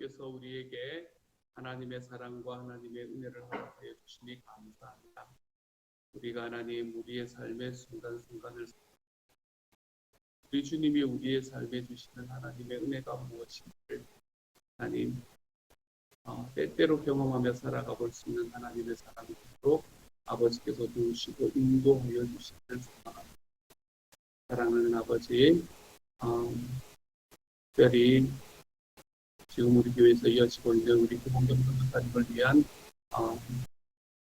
하나님께서 우리에게 하나님의 사랑과 하나님의 은혜를 허락하여 주시니 감사합니다. 우리가 하나님 우리의 삶의 순간순간을 우리 주님이 우리의 삶에 주시는 하나님의 은혜가 무엇인지를 하나님 때때로 경험하며 살아가 볼 수 있는 하나님의 사랑이 되도록 아버지께서 도우시고 인도하여 주시기를 소망합니다. 사랑하는 아버지, 특별히 지금 우리 교회에서 이어지고 있는 우리 구봉경선교사님을 위한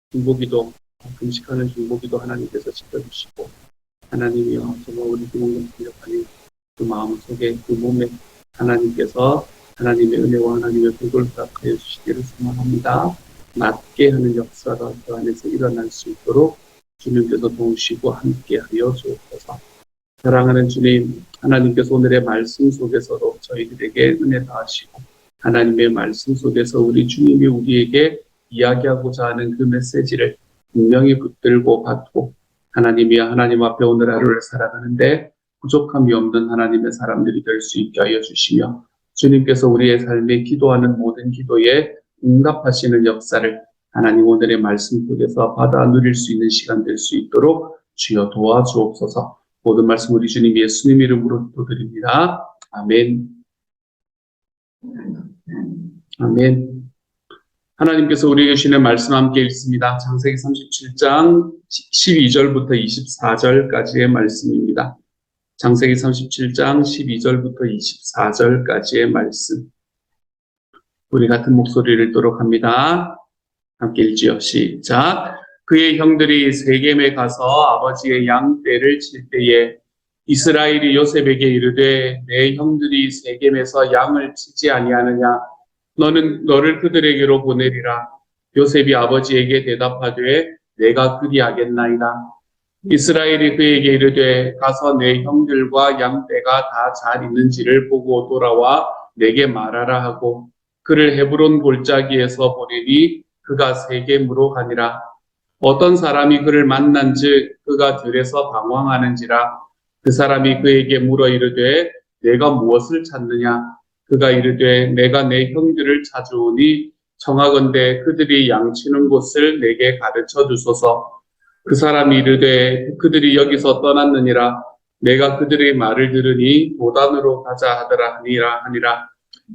중보기도, 금식하는 중보기도 하나님께서 지켜주시고 하나님이여 정말 우리 구봉경선교사님 그 마음속에 그 몸에 하나님께서 하나님의 은혜와 하나님의 복을 허락하여 주시기를 소망합니다. 낫게 하는 역사가 그 안에서 일어날 수 있도록 주님께서 도우시고 함께하여 주옵소서. 사랑하는 주님, 하나님께서 오늘의 말씀 속에서도 저희들에게 은혜 다하시고 하나님의 말씀 속에서 우리 주님이 우리에게 이야기하고자 하는 그 메시지를 분명히 붙들고 받고 하나님 앞에 오늘 하루를 살아가는데 부족함이 없는 하나님의 사람들이 될 수 있게 하여 주시며 주님께서 우리의 삶에 기도하는 모든 기도에 응답하시는 역사를 하나님 오늘의 말씀 속에서 받아 누릴 수 있는 시간 될 수 있도록 주여 도와주옵소서. 모든 말씀 우리 주님 예수님 이름으로 기도드립니다. 아멘. 아멘. 하나님께서 우리에게 주시는 말씀 함께 읽습니다. 창세기 37장 12절부터 24절까지의 말씀입니다. 창세기 37장 12절부터 24절까지의 말씀. 우리 같은 목소리를 읽도록 합니다. 함께 읽지요. 시작. 그의 형들이 세겜에 가서 아버지의 양떼를 칠 때에 이스라엘이 요셉에게 이르되 내 형들이 세겜에서 양을 치지 아니하느냐 너는 너를 그들에게로 보내리라. 요셉이 아버지에게 대답하되 내가 그리하겠나이다. 이스라엘이 그에게 이르되 가서 내 형들과 양떼가 다 잘 있는지를 보고 돌아와 내게 말하라 하고 그를 헤브론 골짜기에서 보내니 그가 세겜으로 가니라. 어떤 사람이 그를 만난즉 그가 들에서 방황하는지라. 그 사람이 그에게 물어 이르되 내가 무엇을 찾느냐. 그가 이르되 내가 내 형들을 찾으오니 청하건대 그들이 양치는 곳을 내게 가르쳐 주소서. 그 사람이 이르되 그들이 여기서 떠났느니라. 내가 그들의 말을 들으니 도단으로 가자 하니라.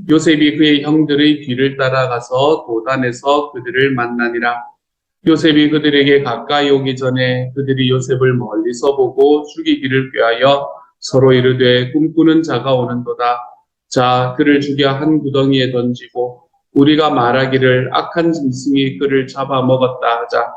요셉이 그의 형들의 뒤를 따라가서 도단에서 그들을 만나니라. 요셉이 그들에게 가까이 오기 전에 그들이 요셉을 멀리서 보고 죽이기를 꾀하여 서로 이르되 꿈꾸는 자가 오는도다. 자, 그를 죽여 한 구덩이에 던지고 우리가 말하기를 악한 짐승이 그를 잡아먹었다 하자.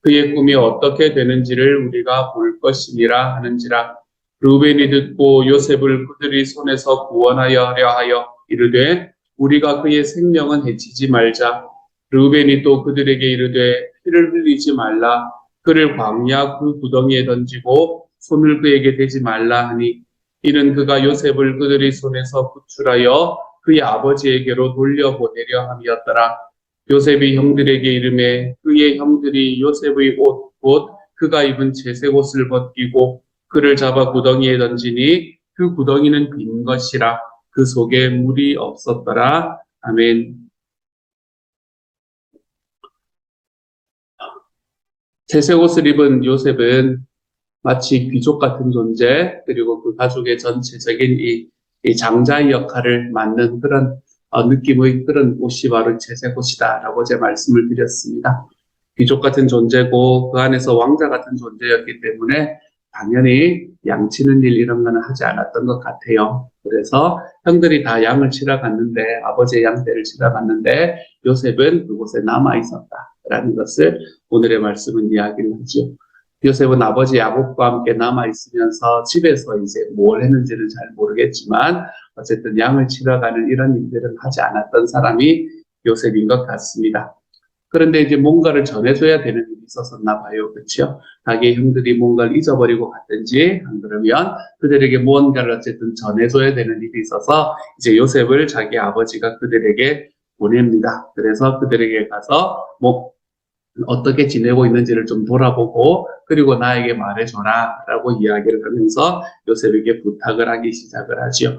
그의 꿈이 어떻게 되는지를 우리가 볼 것이니라 하는지라. 르우벤이 듣고 요셉을 그들의 손에서 구원하여 하려 이르되 우리가 그의 생명은 해치지 말자. 르우벤이 또 그들에게 이르되 피를 흘리지 말라. 그를 광야 그 구덩이에 던지고 손을 그에게 대지 말라 하니 이는 그가 요셉을 그들의 손에서 구출하여 그의 아버지에게로 돌려보내려 함이었더라. 요셉이 형들에게 이르매 그의 형들이 요셉의 옷 곧 그가 입은 채색 옷을 벗기고 그를 잡아 구덩이에 던지니 그 구덩이는 빈 것이라. 그 속에 물이 없었더라. 아멘. 채색 옷을 입은 요셉은 마치 귀족 같은 존재, 그리고 그 가족의 전체적인 이 장자의 역할을 맡는 그런 느낌의 그런 옷이 바로 채색 옷이다라고 제 말씀을 드렸습니다. 귀족 같은 존재고 그 안에서 왕자 같은 존재였기 때문에 당연히 양치는 일 이런 거는 하지 않았던 것 같아요. 그래서 형들이 다 양을 치러 갔는데 아버지의 양떼를 치러 갔는데 요셉은 그곳에 남아 있었다라는 것을 오늘의 말씀은 이야기를 하죠. 요셉은 아버지 야곱과 함께 남아 있으면서 집에서 이제 뭘 했는지는 잘 모르겠지만 어쨌든 양을 치러 가는 이런 일들은 하지 않았던 사람이 요셉인 것 같습니다. 그런데 이제 뭔가를 전해줘야 되는 일이 있었었나 봐요. 그렇죠? 자기 형들이 뭔가를 잊어버리고 갔든지 안 그러면 그들에게 무언가를 어쨌든 전해줘야 되는 일이 있어서 이제 요셉을 자기 아버지가 그들에게 보냅니다. 그래서 그들에게 가서 어떻게 지내고 있는지를 좀 돌아보고 그리고 나에게 말해줘라 라고 이야기를 하면서 요셉에게 부탁을 하기 시작을 하죠.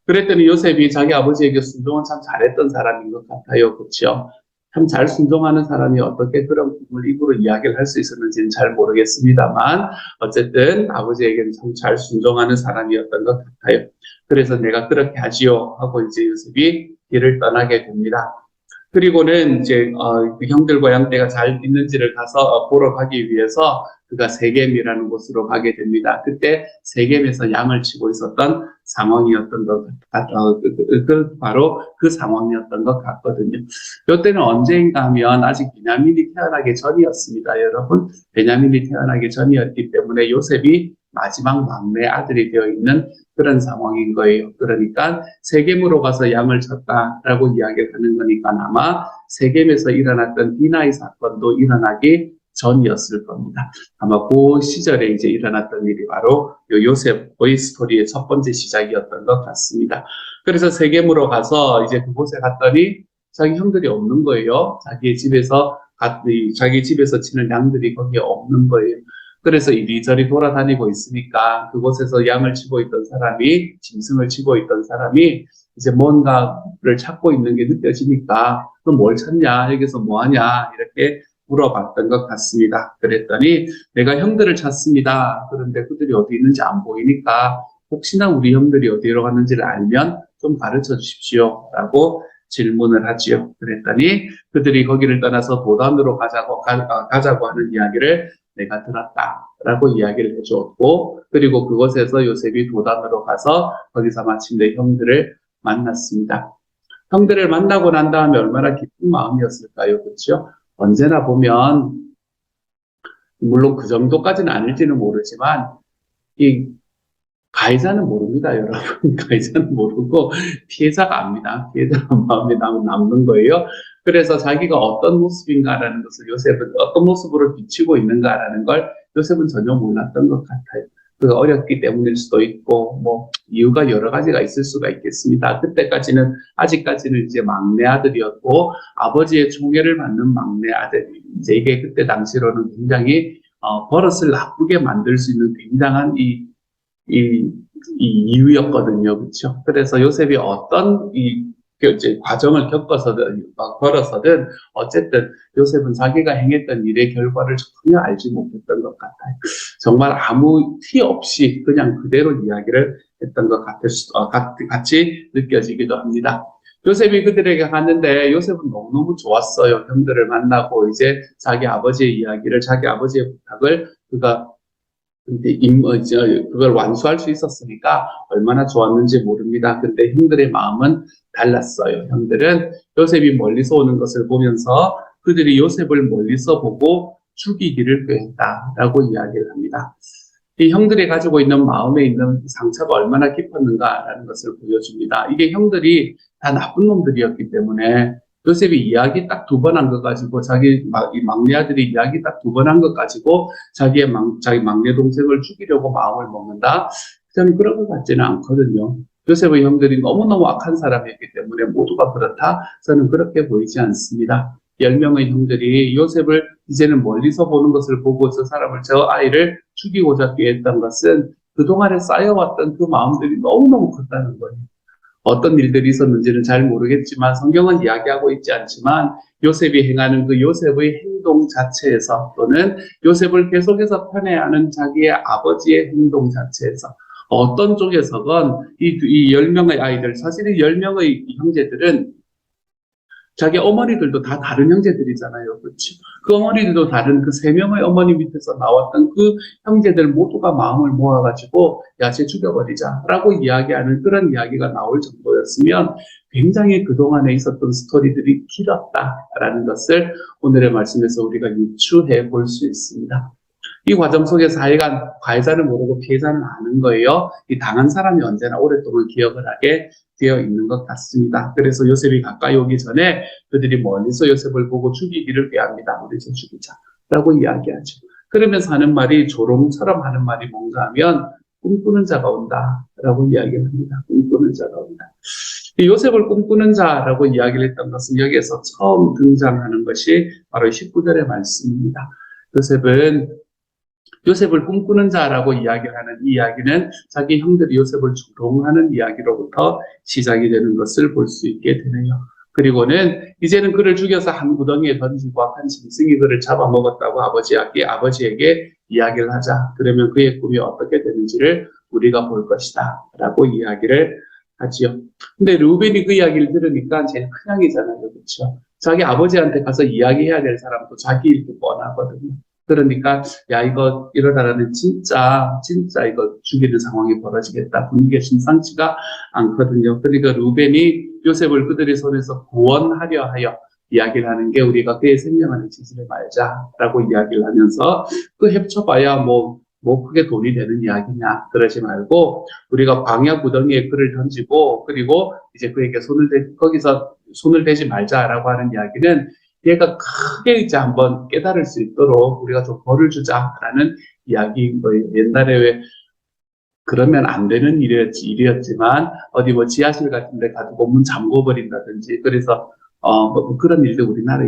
그랬더니 요셉이 자기 아버지에게 순종을 참 잘했던 사람인 것 같아요. 그렇죠? 참 잘 순종하는 사람이 어떻게 그런 꿈을 입으로 이야기를 할 수 있었는지는 잘 모르겠습니다만 어쨌든 아버지에게는 참 잘 순종하는 사람이었던 것 같아요. 그래서 내가 그렇게 하지요 하고 이제 요셉이 길을 떠나게 됩니다. 그리고는 이제 그 형들과 양떼가 잘 있는지를 가서 보러 가기 위해서 그가 세겜이라는 곳으로 가게 됩니다. 그때 세겜에서 양을 치고 있었던 상황이었던 것 바로 그 상황이었던 것 같거든요. 이때는 언제인가 하면 아직 베냐민이 태어나기 전이었습니다. 여러분, 베냐민이 태어나기 전이었기 때문에 요셉이 마지막 막내 아들이 되어 있는 그런 상황인 거예요. 그러니까 세겜으로 가서 양을 쳤다라고 이야기를 하는 거니까 아마 세겜에서 일어났던 디나이 사건도 일어나기 전이었을 겁니다. 아마 그 시절에 이제 일어났던 일이 바로 요셉의 스토리의 첫 번째 시작이었던 것 같습니다. 그래서 세겜으로 가서 이제 그곳에 갔더니 자기 형들이 없는 거예요. 자기 집에서 치는 양들이 거기에 없는 거예요. 그래서 이리저리 돌아다니고 있으니까 그곳에서 양을 치고 있던 사람이, 짐승을 치고 있던 사람이 이제 뭔가를 찾고 있는 게 느껴지니까 너 뭘 찾냐? 여기서 뭐 하냐? 이렇게 물어봤던 것 같습니다. 그랬더니 내가 형들을 찾습니다. 그런데 그들이 어디 있는지 안 보이니까 혹시나 우리 형들이 어디로 갔는지를 알면 좀 가르쳐 주십시오. 라고 질문을 하지요. 그랬더니 그들이 거기를 떠나서 도단으로 가자고 하는 이야기를 내가 들었다라고 이야기를 해주었고, 그리고 그곳에서 요셉이 도단으로 가서 거기서 마침내 형들을 만났습니다. 형들을 만나고 난 다음에 얼마나 기쁜 마음이었을까요? 그렇죠? 언제나 보면 물론 그 정도까지는 아닐지는 모르지만 이 가해자는 모릅니다, 여러분. 가해자는 모르고 피해자가 압니다. 피해자가 마음에 남는 거예요. 그래서 자기가 어떤 모습인가라는 것을 요셉은 어떤 모습으로 비치고 있는가라는 걸 요셉은 전혀 몰랐던 것 같아요. 그 어렸기 때문일 수도 있고 뭐 이유가 여러 가지가 있을 수가 있겠습니다. 그때까지는 아직까지는 이제 막내 아들이었고 아버지의 총애를 받는 막내 아들. 이제 이게 그때 당시로는 굉장히 버릇을 나쁘게 만들 수 있는 굉장한 이 이유였거든요. 그렇죠? 그래서 요셉이 어떤 이제 과정을 걸어서든 어쨌든 요셉은 자기가 행했던 일의 결과를 전혀 알지 못했던 것 같아요. 정말 아무 티 없이 그냥 그대로 이야기를 했던 것 같이 느껴지기도 합니다. 요셉이 그들에게 갔는데 요셉은 너무너무 좋았어요. 형들을 만나고 이제 자기 아버지의 부탁을 그가 근데 그걸 완수할 수 있었으니까 얼마나 좋았는지 모릅니다. 근데 형들의 마음은 달랐어요. 형들은 요셉이 멀리서 오는 것을 보면서 그들이 요셉을 멀리서 보고 죽이기를 꾀했다라고 이야기를 합니다. 이 형들이 가지고 있는 마음에 있는 상처가 얼마나 깊었는가라는 것을 보여줍니다. 이게 형들이 다 나쁜 놈들이었기 때문에 요셉이 이야기 딱 두 번 한 것 가지고 이 막내 아들이 이야기 딱 두 번 한 것 가지고 자기 막내 동생을 죽이려고 마음을 먹는다. 저는 그런 것 같지는 않거든요. 요셉의 형들이 너무너무 악한 사람이었기 때문에 모두가 그렇다. 저는 그렇게 보이지 않습니다. 10명의 형들이 요셉을 이제는 멀리서 보는 것을 보고 저 아이를 죽이고자 꾀했던 것은 그동안에 쌓여왔던 그 마음들이 너무너무 컸다는 거예요. 어떤 일들이 있었는지는 잘 모르겠지만 성경은 이야기하고 있지 않지만 요셉이 행하는 그 요셉의 행동 자체에서 또는 요셉을 계속해서 편애하는 자기의 아버지의 행동 자체에서 어떤 쪽에서건 이 10명의 아이들, 사실 이 10명의 형제들은 자기 어머니들도 다 다른 형제들이잖아요. 그렇죠? 그 어머니들도 다른 그 3명의 어머니 밑에서 나왔던 그 형제들 모두가 마음을 모아가지고 야, 쟤 죽여버리자 라고 이야기하는 그런 이야기가 나올 정도였으면 굉장히 그동안에 있었던 스토리들이 길었다라는 것을 오늘의 말씀에서 우리가 유추해 볼 수 있습니다. 이 과정 속에서 하여간 가해자는 모르고 피해자는 아는 거예요. 이 당한 사람이 언제나 오랫동안 기억을 하게 되어 있는 것 같습니다. 그래서 요셉이 가까이 오기 전에 그들이 멀리서 요셉을 보고 죽이기를 꾀합니다. 우리 좀 죽이자라고 이야기하죠. 그러면서 하는 말이 조롱처럼 하는 말이 뭔가 하면 꿈꾸는 자가 온다라고 이야기를 합니다. 꿈꾸는 자가 온다. 이 요셉을 꿈꾸는 자라고 이야기를 했던 것은 여기에서 처음 등장하는 것이 바로 19절의 말씀입니다. 요셉은 요셉을 꿈꾸는 자라고 이야기를 하는 이 이야기는 자기 형들이 요셉을 조롱하는 이야기로부터 시작이 되는 것을 볼 수 있게 되네요. 그리고는 이제는 그를 죽여서 한 구덩이에 던지고 한 짐승이 그를 잡아먹었다고 아버지에게 이야기를 하자. 그러면 그의 꿈이 어떻게 되는지를 우리가 볼 것이다 라고 이야기를 하지요. 근데 루벤이 그 이야기를 들으니까 제일 큰형이잖아요. 그렇죠? 자기 아버지한테 가서 이야기해야 될 사람도 자기 일도 뻔하거든요. 그러니까 야 이거 이러다가는 진짜 이거 죽이는 상황이 벌어지겠다. 분위기가 심상치가 않거든요. 그러니까 루벤이 요셉을 그들의 손에서 구원하려 하여 이야기를 하는 게 우리가 그의 생명을 지지를 말자라고 이야기를 하면서 그 협쳐봐야 뭐 크게 돈이 되는 이야기냐 그러지 말고 우리가 광야 구덩이에 그를 던지고 그리고 이제 그에게 거기서 손을 대지 말자라고 하는 이야기는 얘가 크게 이제 한번 깨달을 수 있도록 우리가 좀 벌을 주자라는 이야기인 거예요. 옛날에 왜 그러면 안 되는 일이었지만 어디 뭐 지하실 같은 데 가지고 문 잠궈 버린다든지 그래서 뭐 그런 일도 우리나라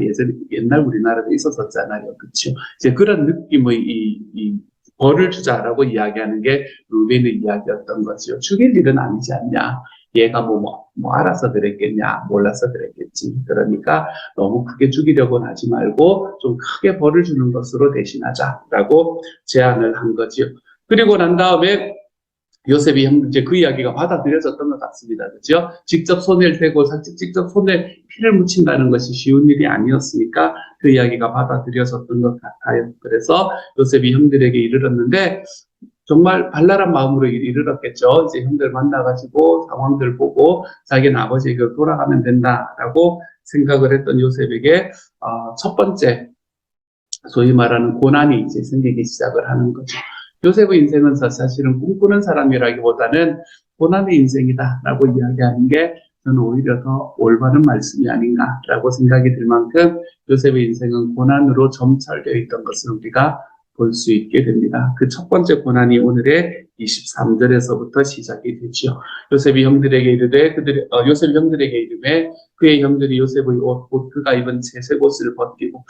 옛날 우리나라도 있었었잖아요. 그렇죠? 이제 그런 느낌의 이 벌을 주자라고 이야기하는 게 루벤의 이야기였던 거죠. 죽일 일은 아니지 않냐. 얘가 뭐 알아서 그랬겠냐, 몰라서 그랬겠지. 그러니까 너무 크게 죽이려고는 하지 말고 좀 크게 벌을 주는 것으로 대신하자라고 제안을 한 거죠. 그리고 난 다음에 요셉이 이제 그 이야기가 받아들여졌던 것 같습니다. 그죠? 직접 손을 대고 직접 손에 피를 묻힌다는 것이 쉬운 일이 아니었으니까 그 이야기가 받아들여졌던 것 같아요. 그래서 요셉이 형들에게 이르렀는데 정말 발랄한 마음으로 이르렀겠죠. 이제 형들 만나가지고 상황들 보고 자기는 아버지에게 돌아가면 된다라고 생각을 했던 요셉에게 첫 번째 소위 말하는 고난이 이제 생기기 시작을 하는 거죠. 요셉의 인생은 사실은 꿈꾸는 사람이라기보다는 고난의 인생이다라고 이야기하는 게 저는 오히려 더 올바른 말씀이 아닌가라고 생각이 들 만큼 요셉의 인생은 고난으로 점철되어 있던 것을 우리가 볼 수 있게 됩니다. 그 첫 번째 고난이 오늘의 23절에서부터 시작이 되죠. 요셉이 형들에게 이르되 요셉이 형들에게 이르매 그의 형들이 요셉의 옷 그가 입은 채색 옷을 벗기고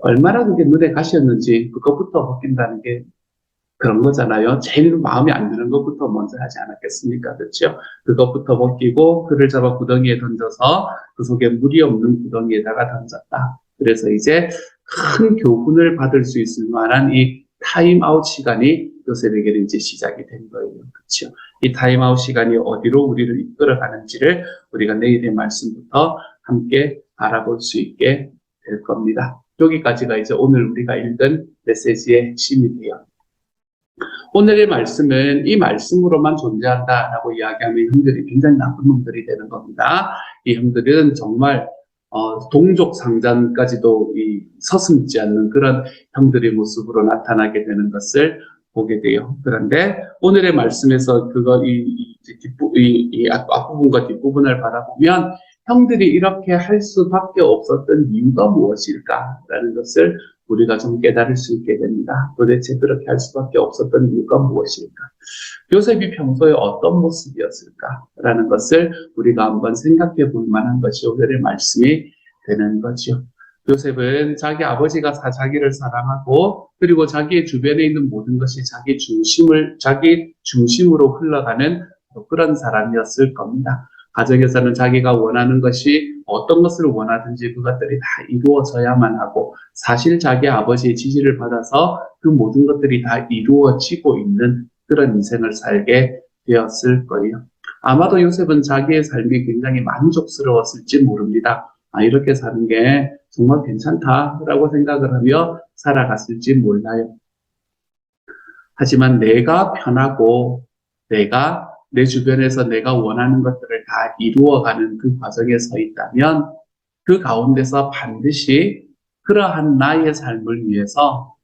얼마나 그게 눈에 가시였는지 그것부터 벗긴다는 게 그런 거잖아요. 제일 마음에 안 드는 것부터 먼저 하지 않았겠습니까? 그렇죠? 그것부터 벗기고 그를 잡아 구덩이에 던져서 그 속에 물이 없는 구덩이에다가 던졌다. 그래서 이제 큰 교훈을 받을 수 있을 만한 이 타임아웃 시간이 요셉에게는 이제 시작이 된 거예요. 그렇죠? 이 타임아웃 시간이 어디로 우리를 이끌어가는지를 우리가 내일의 말씀부터 함께 알아볼 수 있게 될 겁니다. 여기까지가 이제 오늘 우리가 읽은 메시지의 핵심이 돼요. 오늘의 말씀은 이 말씀으로만 존재한다라고 이야기하면 형들이 굉장히 나쁜 놈들이 되는 겁니다. 이 형들은 정말 동족 상잔까지도 서슴지 않는 그런 형들의 모습으로 나타나게 되는 것을 보게 돼요. 그런데 오늘의 말씀에서 이 앞부분과 뒷부분을 바라보면 형들이 이렇게 할 수밖에 없었던 이유가 무엇일까라는 것을 우리가 좀 깨달을 수 있게 됩니다. 도대체 그렇게 할 수밖에 없었던 이유가 무엇일까? 요셉이 평소에 어떤 모습이었을까라는 것을 우리가 한번 생각해 볼 만한 것이 오늘의 말씀이 되는 거죠. 요셉은 자기 아버지가 자기를 사랑하고 그리고 자기의 주변에 있는 모든 것이 자기 중심으로 흘러가는 그런 사람이었을 겁니다. 가정에서는 자기가 원하는 것이 어떤 것을 원하든지 그것들이 다 이루어져야만 하고 사실 자기 아버지의 지지를 받아서 그 모든 것들이 다 이루어지고 있는 그런 인생을 살게 되었을 거예요. 아마도 요셉은 자기의 삶이 굉장히 만족스러웠을지 모릅니다. 이렇게 사는 게 정말 괜찮다라고 생각을 하며 살아갔을지 몰라요. 하지만 내가 편하고 내 주변에서 내가 원하는 것들을 다 이루어가는 그 과정에 서 있다면 그 가운데서 반드시 그러한 나의 삶을 위해서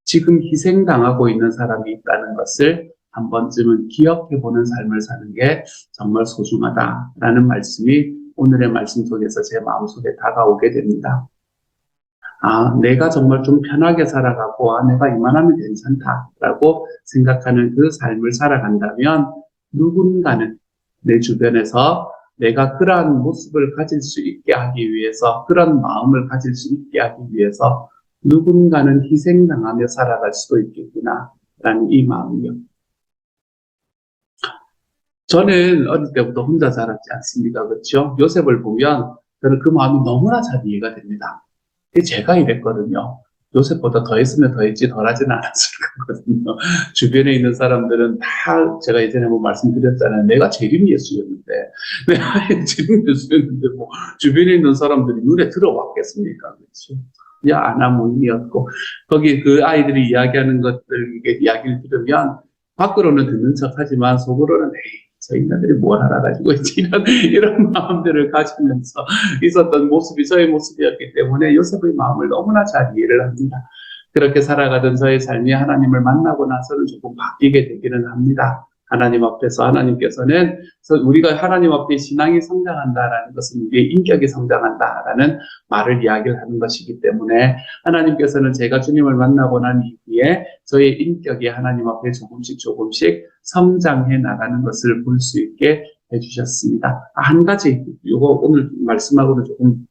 지금 희생당하고 있는 사람이 있다는 것을 한 번쯤은 기억해보는 삶을 사는 게 정말 소중하다라는 말씀이 오늘의 말씀 속에서 제 마음속에 다가오게 됩니다. 내가 정말 좀 편하게 살아가고 내가 이만하면 괜찮다라고 생각하는 그 삶을 살아간다면 누군가는 내 주변에서 내가 그러한 모습을 가질 수 있게 하기 위해서 그런 마음을 가질 수 있게 하기 위해서 누군가는 희생당하며 살아갈 수도 있겠구나라는 이 마음이요. 저는 어릴 때부터 혼자 자랐지 않습니까? 그렇죠? 요셉을 보면 저는 그 마음이 너무나 잘 이해가 됩니다. 제가 이랬거든요. 요셉보다 더 했으면 더 했지 덜 하지는 않았을 거거든요. 주변에 있는 사람들은 다 제가 예전에 뭐 말씀드렸잖아요. 내가 재림 예수였는데 내가 재림 예수였는데 뭐 주변에 있는 사람들이 눈에 들어왔겠습니까? 그렇죠? 그냥 아나무인이었고 거기 그 아이들이 이야기하는 것들 이야기를 들으면 밖으로는 듣는 척하지만 속으로는 에이 저 인간들이 뭘 알아가지고 있지 이런 마음들을 가지면서 있었던 모습이 저의 모습이었기 때문에 요셉의 마음을 너무나 잘 이해를 합니다. 그렇게 살아가던 저의 삶이 하나님을 만나고 나서는 조금 바뀌게 되기는 합니다. 하나님 앞에서 하나님께서는 우리가 하나님 앞에 신앙이 성장한다라는 것은 우리의 인격이 성장한다라는 말을 이야기를 하는 것이기 때문에 하나님께서는 제가 주님을 만나고 난 이후에 저의 인격이 하나님 앞에 조금씩 성장해 나가는 것을 볼 수 있게 해주셨습니다. 한 가지, 이거 오늘 말씀하고는 조금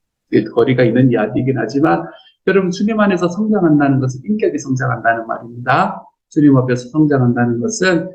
거리가 있는 이야기이긴 하지만 여러분 주님 안에서 성장한다는 것은 인격이 성장한다는 말입니다. 주님 앞에서 성장한다는 것은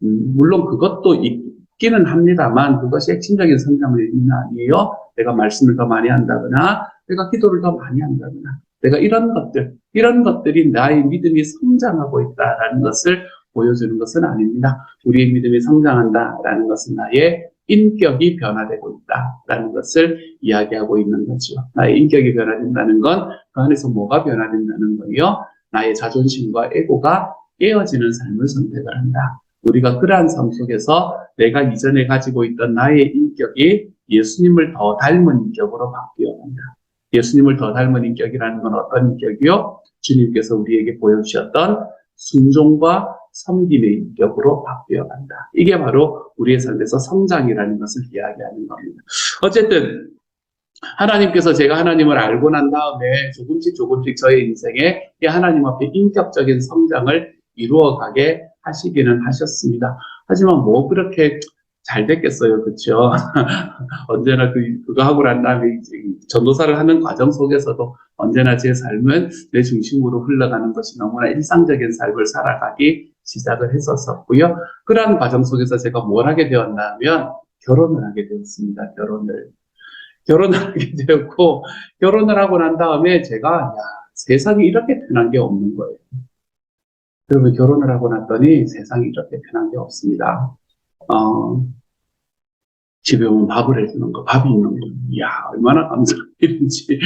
물론 그것도 있기는 합니다만 그것이 핵심적인 성장의 의미는 아니에요. 내가 말씀을 더 많이 한다거나 내가 기도를 더 많이 한다거나 내가 이런 것들이 나의 믿음이 성장하고 있다라는 것을 보여주는 것은 아닙니다. 우리의 믿음이 성장한다라는 것은 나의 인격이 변화되고 있다라는 것을 이야기하고 있는 거죠. 나의 인격이 변화된다는 건 그 안에서 뭐가 변화된다는 거예요? 나의 자존심과 에고가 깨어지는 삶을 선택을 한다. 우리가 그러한 삶 속에서 내가 이전에 가지고 있던 나의 인격이 예수님을 더 닮은 인격으로 바뀌어간다. 예수님을 더 닮은 인격이라는 건 어떤 인격이요? 주님께서 우리에게 보여주셨던 순종과 섬김의 인격으로 바뀌어간다. 이게 바로 우리의 삶에서 성장이라는 것을 이야기하는 겁니다. 어쨌든 하나님께서 제가 하나님을 알고 난 다음에 조금씩 저의 인생에 이 하나님 앞에 인격적인 성장을 이루어가게 하시기는 하셨습니다. 하지만 뭐 그렇게 잘 됐겠어요. 그렇죠? 언제나 그거 하고 난 다음에 전도사를 하는 과정 속에서도 언제나 제 삶은 내 중심으로 흘러가는 것이 너무나 일상적인 삶을 살아가기 시작을 했었고요. 그러한 과정 속에서 제가 뭘 하게 되었나 하면 결혼을 하게 되었습니다. 결혼을 하게 되었고 결혼을 하고 난 다음에 제가 세상에 이렇게 편한 게 없는 거예요. 여러분 결혼을 하고 났더니 세상에 이렇게 편한 게 없습니다. 집에 오면 밥을 해주는 거, 밥이 있는 거. 이야, 얼마나 감사한 일인지.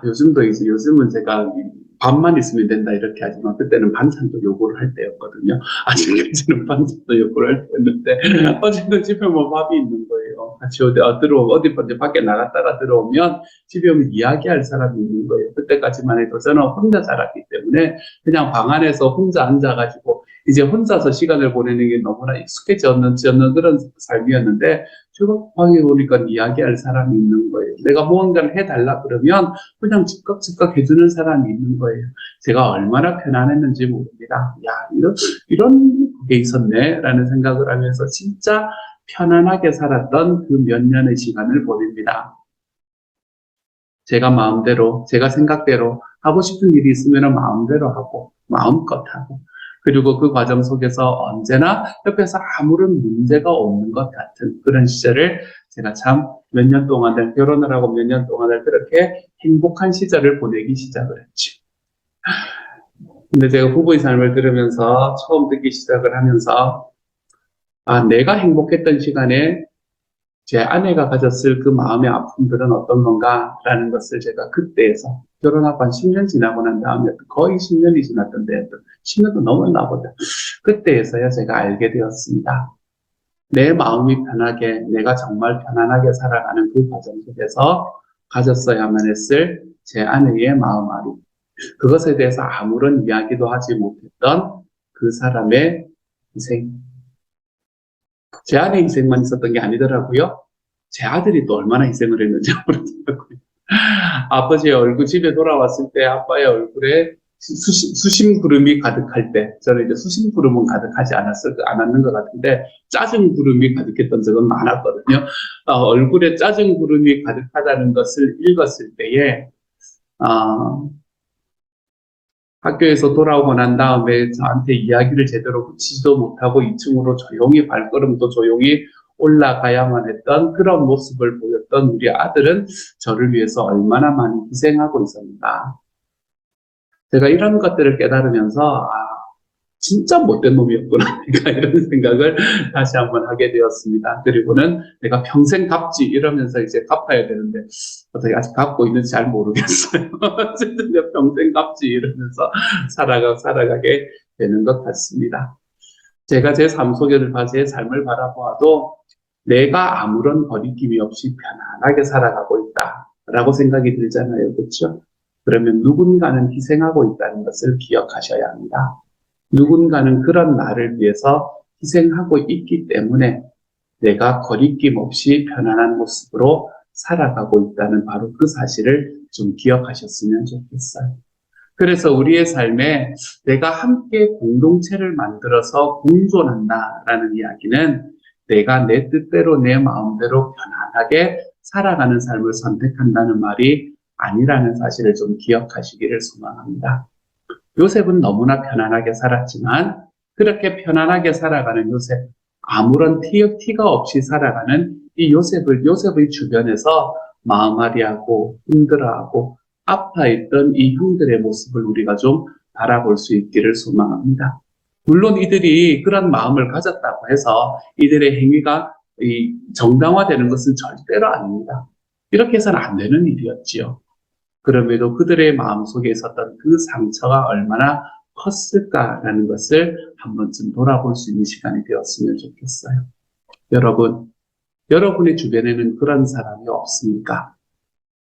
요즘은 제가 밥만 있으면 된다 이렇게 하지만 그때는 반찬도 요구를 할 때였거든요. 아직까지는 반찬도 요구를 할 때였는데 어쨌든 집에 뭐 밥이 있는 거예요. 같이 어디 밖에 나갔다가 들어오면 집에 오면 이야기할 사람이 있는 거예요. 그때까지만 해도 저는 혼자 자랐기 때문에 그냥 방 안에서 혼자 앉아가지고 이제 혼자서 시간을 보내는 게 너무나 익숙해졌는 그런 삶이었는데 방에 오니까 이야기할 사람이 있는 거예요. 내가 무언가를 해달라 그러면 그냥 즉각 해주는 사람이 있는 거예요. 제가 얼마나 편안했는지 모릅니다. 이런 게 있었네 라는 생각을 하면서 진짜 편안하게 살았던 그 몇 년의 시간을 보냅니다. 제가 마음대로, 제가 생각대로 하고 싶은 일이 있으면 마음대로 하고 마음껏 하고 그리고 그 과정 속에서 언제나 옆에서 아무런 문제가 없는 것 같은 그런 시절을 제가 참 몇 년 동안을 결혼을 하고 몇 년 동안을 그렇게 행복한 시절을 보내기 시작을 했죠. 근데 제가 부부의 삶을 들으면서 처음 듣기 시작을 하면서 내가 행복했던 시간에 제 아내가 가졌을 그 마음의 아픔들은 어떤 건가라는 것을 제가 그때에서 결혼하고 한 10년 지나고 난 다음에 거의 10년이 지났던데 10년도 넘었나 보다. 그때에서야 제가 알게 되었습니다. 내 마음이 편하게 내가 정말 편안하게 살아가는 그 과정 속에서 가졌어야만 했을 제 아내의 마음앓이 그것에 대해서 아무런 이야기도 하지 못했던 그 사람의 희생 제 아내 희생만 있었던 게 아니더라고요. 제 아들이 또 얼마나 희생을 했는지 모르겠더라고요. 아버지의 얼굴 집에 돌아왔을 때 아빠의 얼굴에 수심구름이 가득할 때 저는 이제 수심구름은 가득하지 않았는 것 같은데 짜증구름이 가득했던 적은 많았거든요. 얼굴에 짜증구름이 가득하다는 것을 읽었을 때에 학교에서 돌아오고 난 다음에 저한테 이야기를 제대로 붙이지도 못하고 2층으로 조용히 발걸음도 조용히 올라가야만 했던 그런 모습을 보였던 우리 아들은 저를 위해서 얼마나 많이 희생하고 있었는가. 제가 이런 것들을 깨달으면서 진짜 못된 놈이었구나. 내가 이런 생각을 다시 한번 하게 되었습니다. 그리고는 내가 평생 갚지 이러면서 이제 갚아야 되는데 어떻게 아직 갚고 있는지 잘 모르겠어요. 어쨌든 내가 평생 갚지 이러면서 살아가게 되는 것 같습니다. 제가 제 삶 속에를 제 삶을 바라보아도 내가 아무런 거리낌이 없이 편안하게 살아가고 있다라고 생각이 들잖아요. 그렇죠? 그러면 누군가는 희생하고 있다는 것을 기억하셔야 합니다. 누군가는 그런 나를 위해서 희생하고 있기 때문에 내가 거리낌 없이 편안한 모습으로 살아가고 있다는 바로 그 사실을 좀 기억하셨으면 좋겠어요. 그래서 우리의 삶에 내가 함께 공동체를 만들어서 공존한다라는 이야기는 내가 내 뜻대로 내 마음대로 편안하게 살아가는 삶을 선택한다는 말이 아니라는 사실을 좀 기억하시기를 소망합니다. 요셉은 너무나 편안하게 살았지만 그렇게 편안하게 살아가는 요셉, 아무런 티가 없이 살아가는 이 요셉의 주변에서 마음앓이하고 힘들어하고 아파했던 이 형들의 모습을 우리가 좀 바라볼 수 있기를 소망합니다. 물론 이들이 그런 마음을 가졌다고 해서 이들의 행위가 정당화되는 것은 절대로 아닙니다. 이렇게 해서는 안 되는 일이었지요. 그럼에도 그들의 마음속에 있었던 그 상처가 얼마나 컸을까라는 것을 한 번쯤 돌아볼 수 있는 시간이 되었으면 좋겠어요. 여러분의 주변에는 그런 사람이 없습니까?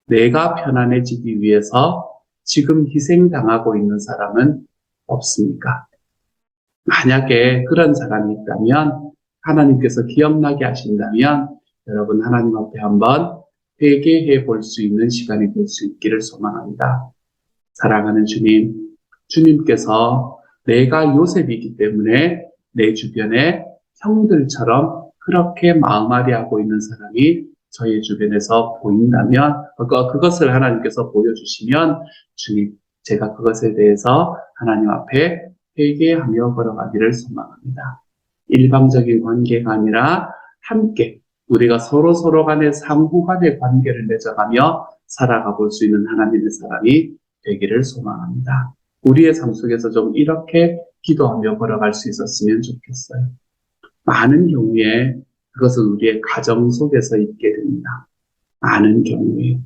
내가 편안해지기 위해서 지금 희생당하고 있는 사람은 없습니까? 만약에 그런 사람이 있다면 하나님께서 기억나게 하신다면 여러분 하나님 앞에 한번 회개해 볼 수 있는 시간이 될 수 있기를 소망합니다. 사랑하는 주님, 주님께서 내가 요셉이기 때문에 내 주변에 형들처럼 그렇게 마음앓이 하고 있는 사람이 저희 주변에서 보인다면 그것을 하나님께서 보여주시면 주님, 제가 그것에 대해서 하나님 앞에 회개하며 걸어가기를 소망합니다. 일방적인 관계가 아니라 함께 우리가 서로 간의 상호 간의 관계를 맺어가며 살아가 볼 수 있는 하나님의 사람이 되기를 소망합니다. 우리의 삶 속에서 좀 이렇게 기도하며 걸어갈 수 있었으면 좋겠어요. 많은 경우에 그것은 우리의 가정 속에서 있게 됩니다. 많은 경우에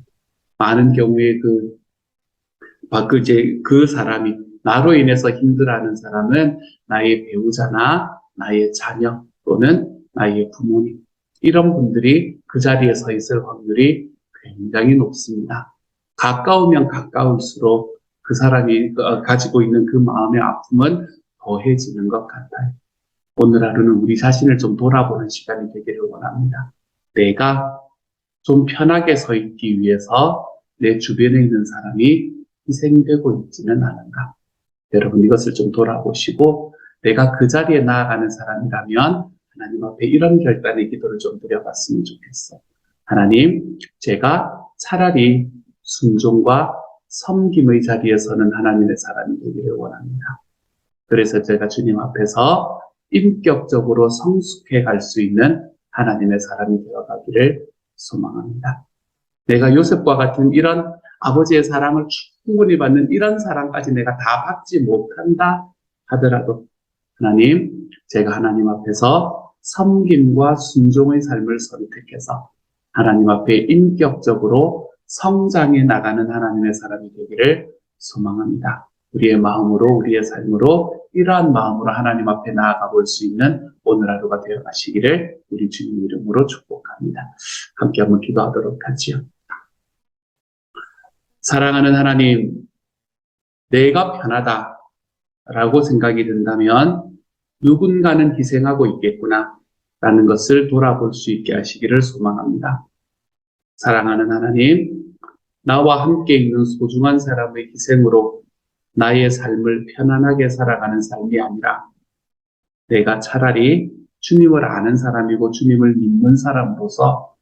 그 사람이 나로 인해서 힘들어하는 사람은 나의 배우자나 나의 자녀 또는 나의 부모님 이런 분들이 그 자리에 서 있을 확률이 굉장히 높습니다. 가까우면 가까울수록 그 사람이 가지고 있는 그 마음의 아픔은 더해지는 것 같아요. 오늘 하루는 우리 자신을 좀 돌아보는 시간이 되기를 원합니다. 내가 좀 편하게 서 있기 위해서 내 주변에 있는 사람이 희생되고 있지는 않은가. 여러분 이것을 좀 돌아보시고 내가 그 자리에 나아가는 사람이라면 하나님 앞에 이런 결단의 기도를 좀 드려봤으면 좋겠어요. 하나님, 제가 차라리 순종과 섬김의 자리에 서는 하나님의 사람이 되기를 원합니다. 그래서 제가 주님 앞에서 인격적으로 성숙해 갈 수 있는 하나님의 사람이 되어가기를 소망합니다. 내가 요셉과 같은 이런 아버지의 사랑을 충분히 받는 이런 사랑까지 내가 다 받지 못한다 하더라도 하나님, 제가 하나님 앞에서 섬김과 순종의 삶을 선택해서 하나님 앞에 인격적으로 성장해 나가는 하나님의 사람이 되기를 소망합니다. 우리의 마음으로, 우리의 삶으로 이러한 마음으로 하나님 앞에 나아가 볼 수 있는 오늘 하루가 되어 가시기를 우리 주님 이름으로 축복합니다. 함께 한번 기도하도록 하지요. 사랑하는 하나님, 내가 편하다라고 생각이 든다면 누군가는 희생하고 있겠구나 라는 것을 돌아볼 수 있게 하시기를 소망합니다. 사랑하는 하나님, 나와 함께 있는 소중한 사람의 희생으로 나의 삶을 편안하게 살아가는 삶이 아니라 내가 차라리 주님을 아는 사람이고 주님을 믿는 사람으로서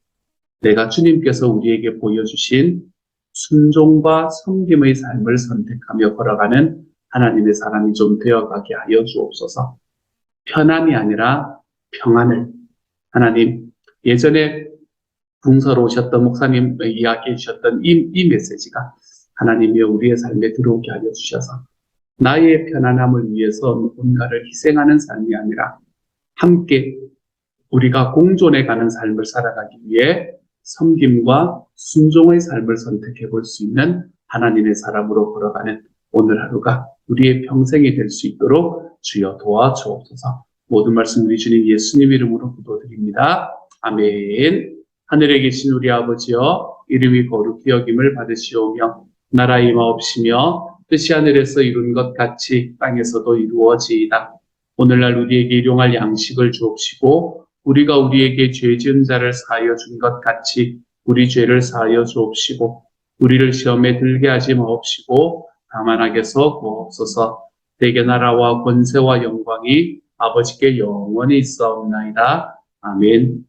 내가 주님께서 우리에게 보여주신 순종과 섬김의 삶을 선택하며 걸어가는 하나님의 사람이 좀 되어가게 하여 주옵소서. 편안이 아니라 평안을. 하나님, 예전에 궁서로 오셨던 목사님 이야기해 주셨던 이 메시지가 하나님이 우리의 삶에 들어오게 하여 주셔서 나의 편안함을 위해서 누군가를 희생하는 삶이 아니라 함께 우리가 공존해 가는 삶을 살아가기 위해 섬김과 순종의 삶을 선택해 볼 수 있는 하나님의 사람으로 걸어가는 오늘 하루가 우리의 평생이 될 수 있도록 주여 도와주옵소서. 모든 말씀 우리 주님 예수님 이름으로 기도드립니다. 아멘. 하늘에 계신 우리 아버지여, 이름이 거룩히 여김을 받으시오며 나라 임하옵시며 뜻이 하늘에서 이룬 것 같이 땅에서도 이루어지이다. 오늘날 우리에게 일용할 양식을 주옵시고 우리가 우리에게 죄 지은 자를 사하여 준 것 같이 우리 죄를 사하여 주옵시고 우리를 시험에 들게 하지 마옵시고 다만 악에서 구하옵소서. 대개 나라와 권세와 영광이 아버지께 영원히 있사옵나이다. 아멘.